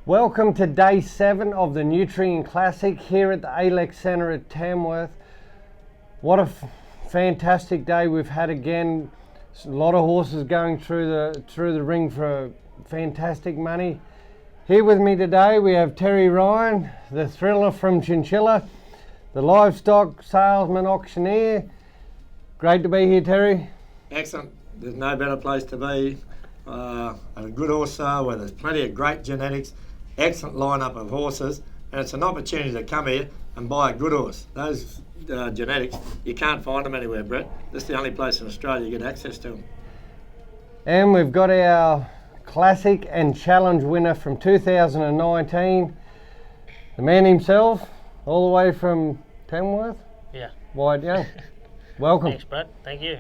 Welcome to day 7 of the Nutrien Classic here at the Alex Centre at Tamworth. What a fantastic day we've had again. A lot of horses going through the ring for fantastic money. Here with me today we have Terry Ryan, the thriller from Chinchilla, the livestock salesman auctioneer. Great to be here, Terry. Excellent. There's no better place to be. At a good horse sale where there's plenty of great genetics, excellent lineup of horses, and it's an opportunity to come here and buy a good horse. Those genetics, you can't find them anywhere, Brett. This is the only place in Australia you get access to them. And we've got our Classic and Challenge winner from 2019, the man himself, all the way from Tamworth. Yeah. Wyatt Young. Welcome. Thanks, Brett. Thank you.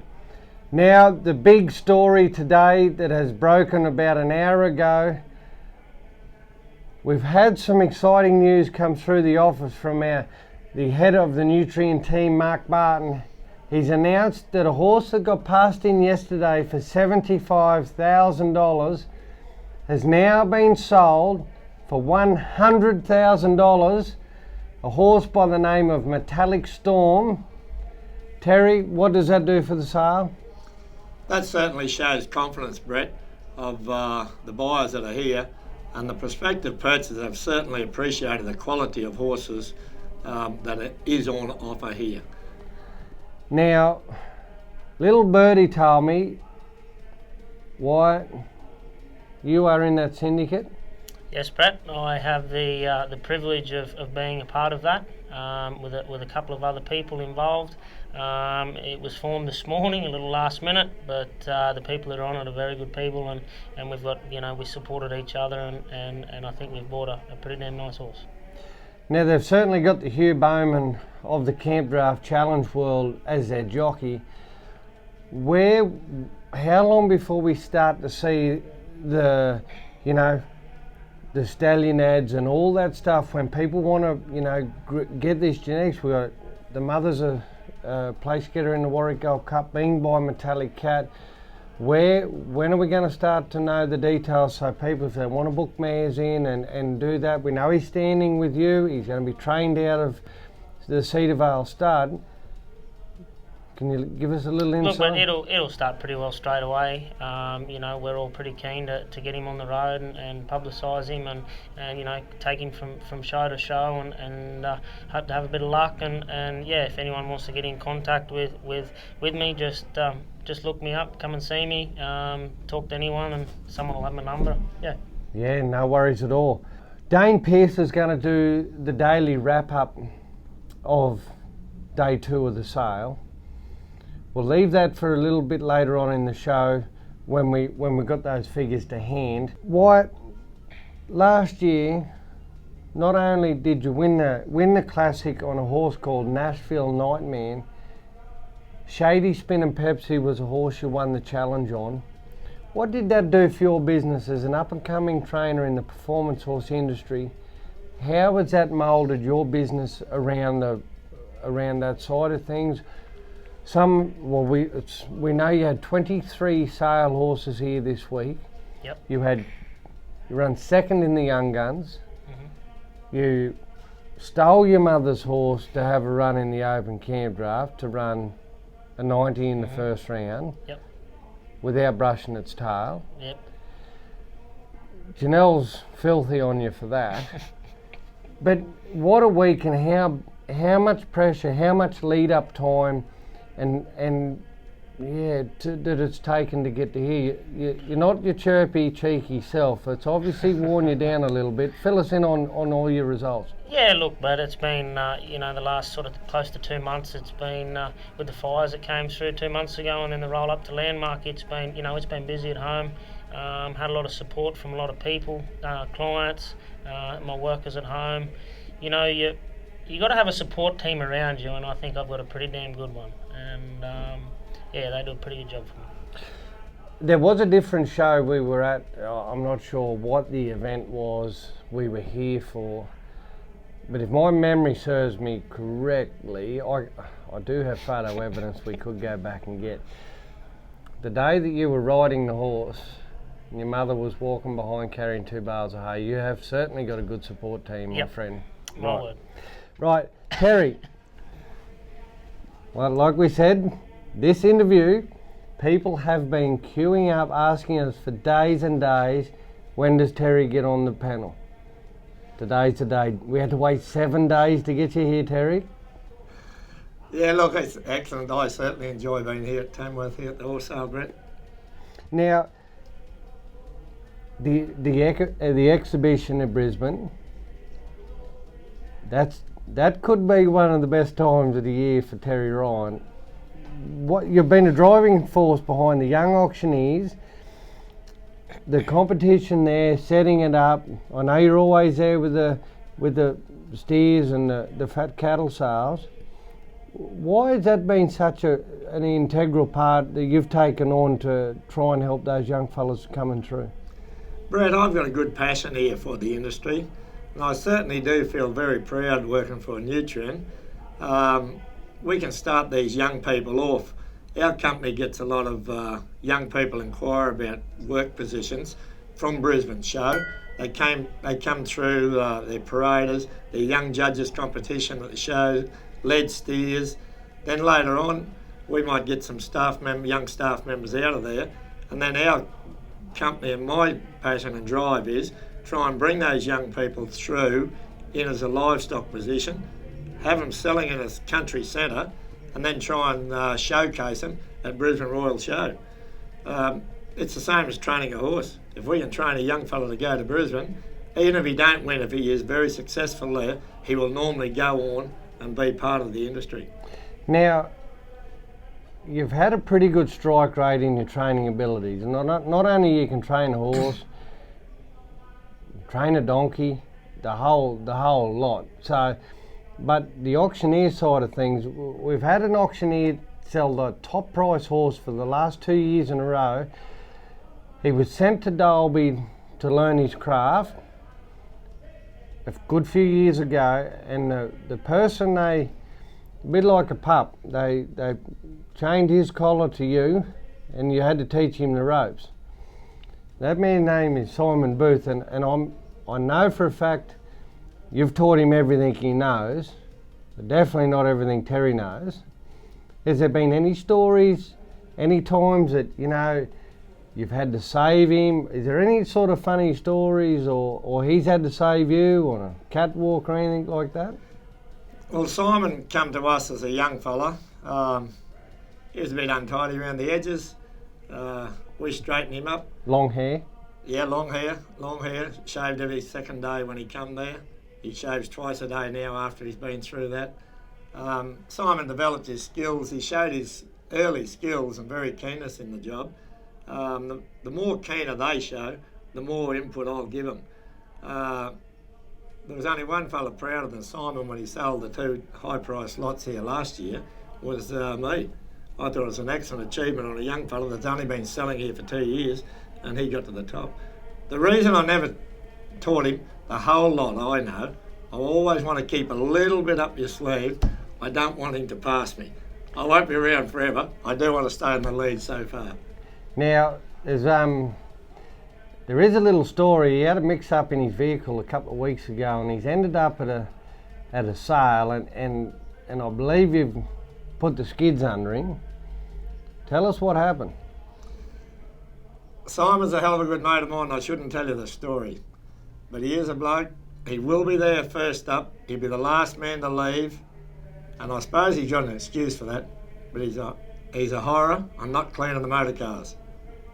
Now, the big story today that has broken about an hour ago, we've had some exciting news come through the office from the head of the Nutrien team, Mark Barton. He's announced that a horse that got passed in yesterday for $75,000 has now been sold for $100,000, a horse by the name of Metallic Storm. Terry, what does that do for the sale? That certainly shows confidence, Brett, of the buyers that are here, and the prospective purchasers have certainly appreciated the quality of horses that is on offer here. Now, little birdie told me, Wyatt, you are in that syndicate? Yes, Brett. I have the privilege of being a part of that with a couple of other people involved. It was formed this morning, a little last minute, but the people that are on it are very good people, and we've got, we supported each other, and I think we've bought a pretty damn nice horse. Now, they've certainly got the Hugh Bowman of the Camp Draft Challenge world as their jockey. How long before we start to see the stallion ads and all that stuff, when people want to, get these genetics? We got the mother's a place getter in the Warwick Gold Cup, being by Metallic Cat. When are we going to start to know the details, so people, if they want to book mares in and do that? We know he's standing with you. He's going to be trained out of the Cedar Vale stud. Can you give us a little insight? Look, it'll start pretty well straight away. We're all pretty keen to get him on the road and publicise him and take him from show to show and hope to have a bit of luck and if anyone wants to get in contact with me, just look me up, come and see me, talk to anyone, and someone will have my number. Yeah, no worries at all. Dane Pearce is going to do the daily wrap-up of day 2 of the sale. We'll leave that for a little bit later on in the show when we've got those figures to hand. Wyatt, last year, not only did you win the Classic on a horse called Nashville Nightman, Shady Spin and Pepsi was a horse you won the challenge on. What did that do for your business as an up-and-coming trainer in the performance horse industry? How has that moulded your business around that side of things? We know you had 23 sale horses here this week. Yep. You run second in the Young Guns. Mm-hmm. You stole your mother's horse to have a run in the Open Camp Draft, to run a 90 in the first round. Yep. Without brushing its tail. Yep. Janelle's filthy on you for that. But what a week, and how much pressure, how much lead up time that it's taken to get to here. You're not your chirpy, cheeky self. It's obviously worn you down a little bit. Fill us in on all your results. Yeah, look, but it's been, the last sort of close to 2 months. It's been with the fires that came through 2 months ago, and then the roll up to Landmark. It's been, it's been busy at home. Had a lot of support from a lot of people, clients, my workers at home. You got to have a support team around you, and I think I've got a pretty damn good one. And they do a pretty good job for me. There was a different show we were at. I'm not sure what the event was we were here for, but if my memory serves me correctly, I do have photo evidence we could go back and get. The day that you were riding the horse, and your mother was walking behind carrying 2 bales of hay, you have certainly got a good support team, my Yep. friend. My word. Right, Terry. Well, like we said, this interview, people have been queuing up asking us for days and days, when does Terry get on the panel? Today's the day. We had to wait 7 days to get you here, Terry. Yeah, look, it's excellent. I certainly enjoy being here at Tamworth, here at the horse sale, Brett. Now, the exhibition at Brisbane, that could be one of the best times of the year for Terry Ryan. What you've been a driving force behind the young auctioneers, the competition there, setting it up. I know you're always there with the steers and the fat cattle sales. Why has that been such an integral part that you've taken on to try and help those young fellas coming through? Brett, I've got a good passion here for the industry, and I certainly do feel very proud working for Nutrien. We can start these young people off. Our company gets a lot of young people inquire about work positions from Brisbane show. They come through their paraders, their young judges competition at the show, lead steers. Then later on, we might get some young staff members out of there, and then our company and my passion and drive is try and bring those young people through in as a livestock position, have them selling in a country centre, and then try and showcase them at Brisbane Royal Show. It's the same as training a horse. If we can train a young fella to go to Brisbane, even if he don't win, if he is very successful there, he will normally go on and be part of the industry. Now, you've had a pretty good strike rate in your training abilities. Not only you can train a horse, train a donkey, the whole lot. So, but the auctioneer side of things, we've had an auctioneer sell the top price horse for the last 2 years in a row. He was sent to Dalby to learn his craft a good few years ago, and the person a bit like a pup, they chained his collar to you and you had to teach him the ropes. That man's name is Simon Booth, and I know for a fact you've taught him everything he knows, but definitely not everything Terry knows. Has there been any stories, any times that, you've had to save him? Is there any sort of funny stories, or he's had to save you on a catwalk or anything like that? Well, Simon come to us as a young fella. He was a bit untidy around the edges. We straightened him up. Long hair? Yeah, long hair. Shaved every second day when he come there. He shaves twice a day now after he's been through that. Simon developed his skills. He showed his early skills and very keenness in the job. The more keener they show, the more input I'll give them. There was only one fella prouder than Simon when he sold the 2 high-priced lots here last year, was me. I thought it was an excellent achievement on a young fella that's only been selling here for 2 years, and he got to the top. The reason I never taught him the whole lot I know, I always want to keep a little bit up your sleeve. I don't want him to pass me. I won't be around forever. I do want to stay in the lead so far. Now, there is a little story. He had a mix-up in his vehicle a couple of weeks ago, and he's ended up at a sale, and I believe you've put the skids under him. Tell us what happened. Simon's a hell of a good mate of mine. I shouldn't tell you the story, but he is a bloke. He will be there first up. He'll be the last man to leave, and I suppose he's got an excuse for that, but he's a horror. I'm not cleaning the motor cars.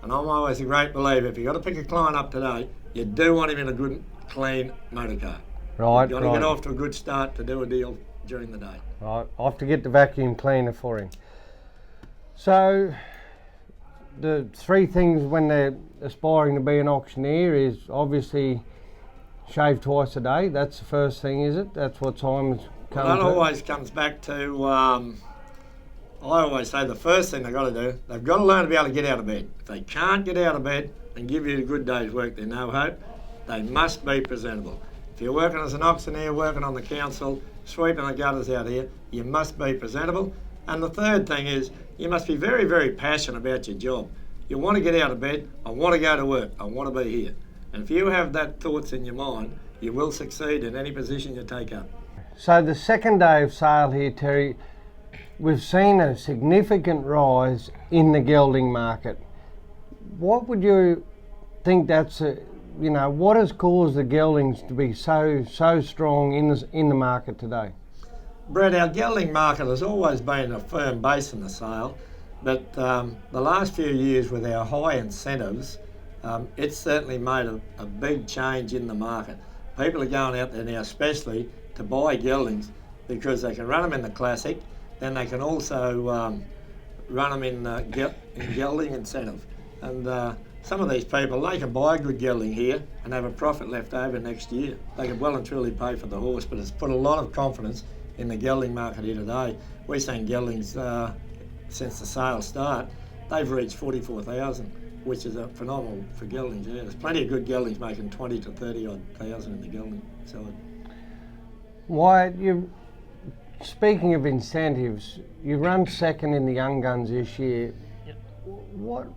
And I'm always a great believer, if you've got to pick a client up today, you do want him in a good, clean motor car. Right, You've got to get off to a good start to do a deal during the day. Right, I have to get the vacuum cleaner for him. So, the 3 things when they're aspiring to be an auctioneer is obviously shave twice a day. That's the first thing, is it? That's what Simon's come That to. always comes back to, I always say the first thing they've got to do, they've got to learn to be able to get out of bed. If they can't get out of bed and give you a good day's work, there's no hope. They must be presentable. If you're working as an auctioneer, working on the council, sweeping the gutters out here, you must be presentable. And the third thing is, you must be very, very passionate about your job. You want to get out of bed. I want to go to work. I want to be here. And if you have that thoughts in your mind, you will succeed in any position you take up. So the second day of sale here, Terry, we've seen a significant rise in the gelding market. What would you think what has caused the geldings to be so strong in the market today? Brett, our gelding market has always been a firm base in the sale, but the last few years with our high incentives, it's certainly made a big change in the market. People are going out there now especially to buy geldings because they can run them in the Classic, then they can also run them in gelding incentive. And some of these people, they can buy a good gelding here and have a profit left over next year. They can well and truly pay for the horse, but it's put a lot of confidence in the gelding market here today. We've seen geldings since the sales start, they've reached 44,000, which is phenomenal for geldings. Yeah, there's plenty of good geldings making 20 to 30 odd thousand in the gelding side. Wyatt, speaking of incentives, you run second in the Young Guns this year. Yep.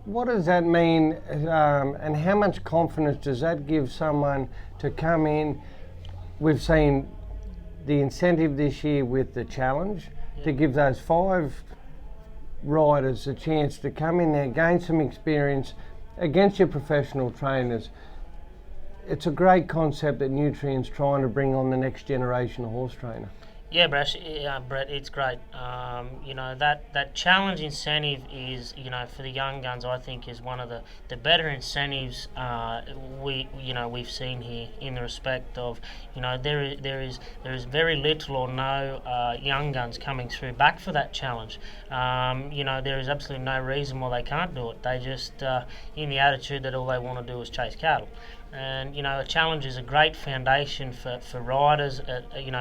What does that mean, and how much confidence does that give someone to come in? We've seen the incentive this year with the challenge to give those 5 riders a chance to come in there, gain some experience against your professional trainers. It's a great concept that Nutrient's trying to bring on the next generation of horse trainer. Yeah, Brett, it's great. That challenge incentive is, for the young guns, I think is one of the better incentives we've seen here, in the respect of, there is very little or no young guns coming through back for that challenge. There is absolutely no reason why they can't do it. They just in the attitude that all they want to do is chase cattle. And a challenge is a great foundation for riders,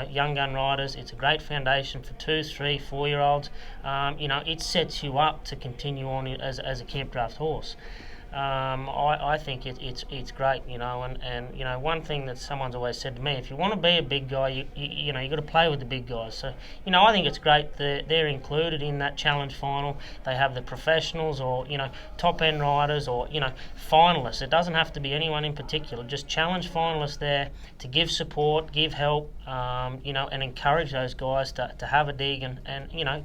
young gun riders. It's a great foundation for 2, 3, 4-year-olds. It sets you up to continue on as a camp draft horse. I think it's great, and one thing that someone's always said to me, if you want to be a big guy, you got to play with the big guys. So I think it's great that they're included in that challenge final. They have the professionals or top end riders or finalists. It doesn't have to be anyone in particular. Just challenge finalists there to give support, give help, and encourage those guys to have a dig and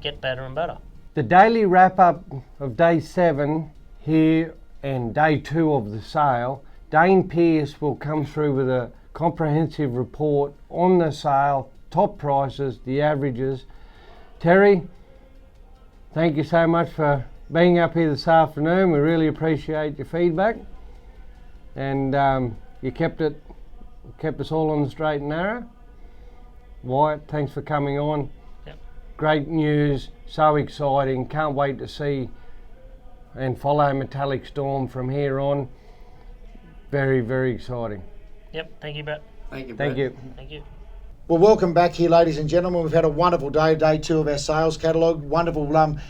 get better and better. The daily wrap up of day 7 here and day 2 of the sale, Dane Pearce will come through with a comprehensive report on the sale, top prices, the averages. Terry, thank you so much for being up here this afternoon. We really appreciate your feedback, and you kept us all on the straight and narrow. Wyatt, thanks for coming on. Yep. Great news, so exciting. Can't wait to see and follow Metallic Storm from here on. Very, very exciting. Yep, thank you, Brett. Thank you, Brett. Thank you. Thank you. Well, welcome back here, ladies and gentlemen. We've had a wonderful day 2 of our sales catalogue. Wonderful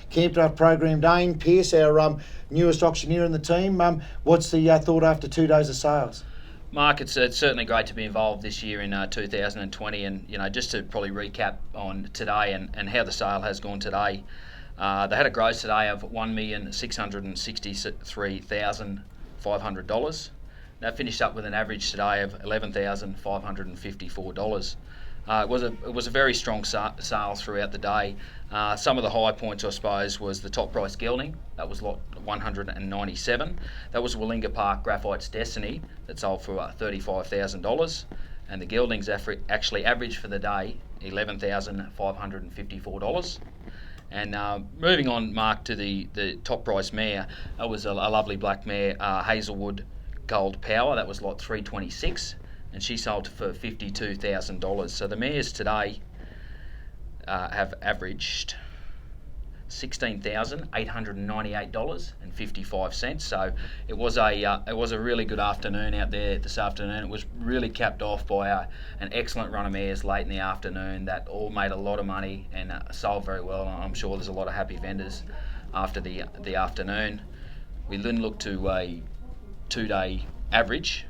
camp draft program. Dane Pearce, our newest auctioneer in the team. What's the thought after 2 days of sales? Mark, it's certainly great to be involved this year in 2020, and just to probably recap on today and how the sale has gone today. They had a gross today of $1,663,500. That finished up with an average today of $11,554. It was a very strong sale throughout the day. Some of the high points, I suppose, was the top price gelding. That was lot 197. That was Willinga Park Graphite's Destiny that sold for $35,000, and the geldings actually averaged for the day $11,554. And moving on, Mark, to the top price mare, that was a lovely black mare, Hazelwood Gold Power. That was lot 326, and she sold for $52,000. So the mares today have averaged $16,898.55. So it was a really good afternoon out there this afternoon. It was really capped off by an excellent run of mares late in the afternoon that all made a lot of money and sold very well. I'm sure there's a lot of happy vendors after the afternoon. We then look to a 2-day average.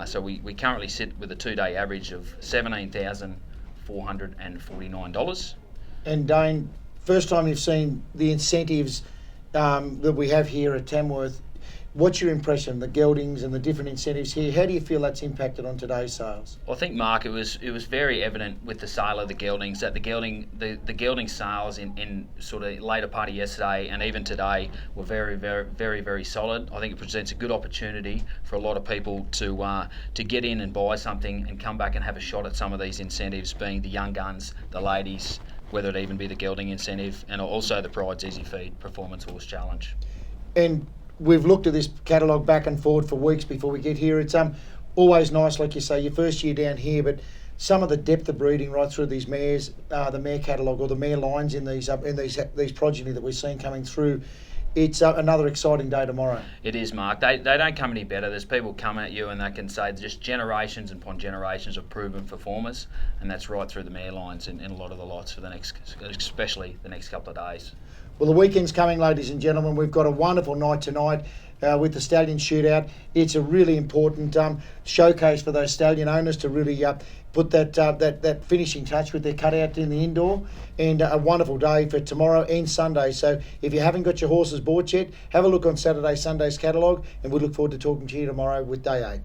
So we currently sit with a 2-day average of $17,449. And Dane, first time you've seen the incentives that we have here at Tamworth What's your impression, the geldings and the different incentives here? How do you feel that's impacted on today's sales? Well, I think, Mark, it was very evident with the sale of the geldings that the gelding sales in sort of later part of yesterday and even today were very solid. I think it presents a good opportunity for a lot of people to get in and buy something and come back and have a shot at some of these incentives, being the young guns, the ladies, whether it even be the gelding incentive, and also the Pride's Easy Feed Performance Horse Challenge. And we've looked at this catalogue back and forward for weeks before we get here. It's always nice, like you say, your first year down here, but some of the depth of breeding right through these mares, the mare catalogue or the mare lines in these progeny that we're seeing coming through. It's another exciting day tomorrow. It is, Mark. They don't come any better. There's people coming at you and they can say just generations upon generations of proven performers, and that's right through the mare lines in a lot of the lots for the next, especially the next couple of days. Well, the weekend's coming, ladies and gentlemen. We've got a wonderful night tonight with the Stallion Shootout. It's a really important showcase for those stallion owners to really put that finishing touch with their cutout in the indoor, and a wonderful day for tomorrow and Sunday. So if you haven't got your horses bought yet, have a look on Saturday, Sunday's catalogue, and we look forward to talking to you tomorrow with Day 8.